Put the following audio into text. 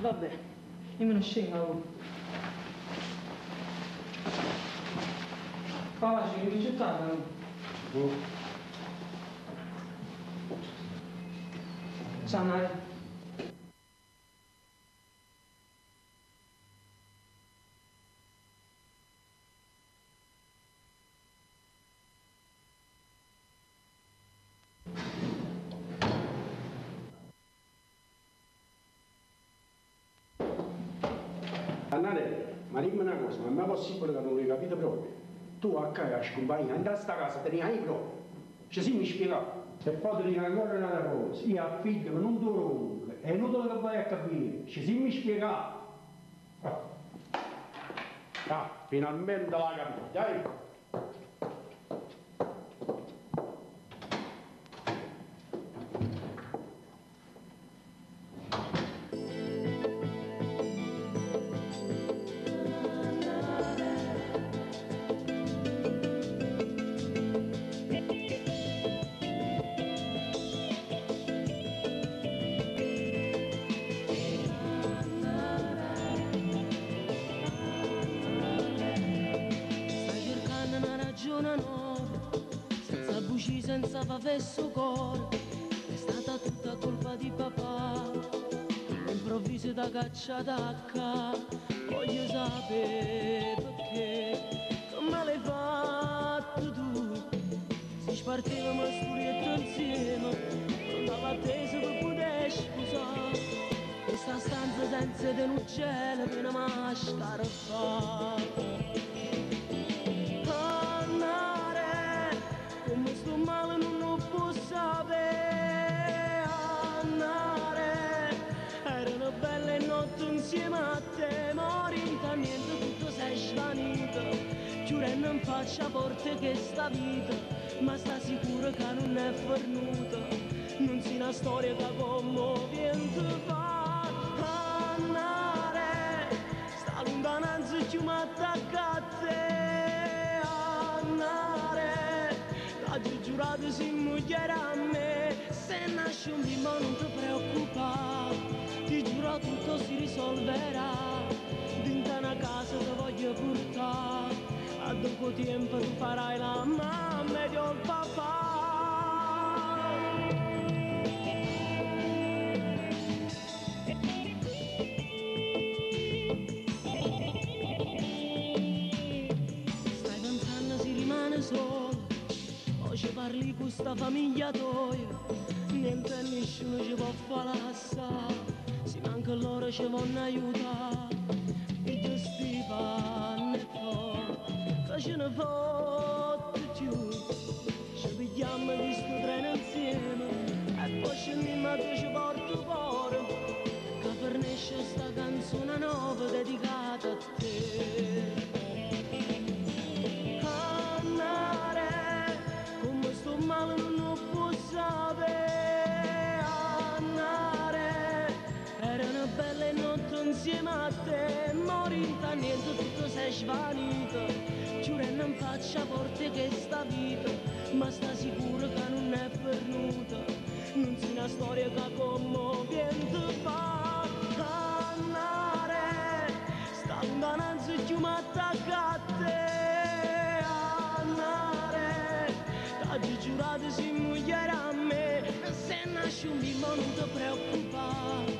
Vabbè, io me ne scengo. Pace, che dice tanto? Ciao, Nare. Annale, ma dimmi una cosa, ma è possibile che non l'hai capito proprio? Tu a casa scompagni, andai a sta casa, te ne hai proprio. Ci si mi spiega. E poi ti dico ancora un'altra cosa, io affido che non duro comunque, è inutile che vai a capire, ci si mi spiega. Finalmente l'ha capito, dai. Senza buci, senza favè su cuore, è stata tutta colpa di papà. All'improvviso da cacciata a casa, voglio sapere perché, come l'hai fatto tu. Si spartivamo sturietto insieme, non dall'attesa per poter sposare. Questa stanza senza di un cielo, piena mascara fa. Come sto male non lo può sapere, andare. Erano belle notti insieme a te, ma niente tutto sei svanito. Chiudendo in faccia porte che sta vita, ma sta sicuro che non è fornuta. Non sia una storia che commovente fa. Andare, sta lontananza più mi attacca a te. Oggi giurato si moglie a me, se nasce un bimbo non ti preoccupare, ti giuro tutto si risolverà, dentro una casa ti voglio portare, a dopo tempo tu farai la mamma e io il papà. Stai pensando si rimane solo, ci parli con sta famiglia tua, niente nessuno ci può fare assare, se manca loro ci vogliono aiutare, e tu Stefano e poi, che ce ne fotte più, ci pigliamo di sto treno insieme, e poi scendiamo a tu ci porto fuori, che fornisce sta canzone nuova dedicata a te. Sto male non lo può sapere, andare. Era una bella notte insieme a te, morinta niente tutto sei svanito. Giurando in faccia forte che sta vita, ma sta sicuro che non è pernuta. Non sia una storia che commovente fa. Andare, sta lontananza più mi attacca a te. Oggi giurato si moglie a me, se nasce un bimbo non ti preoccupare,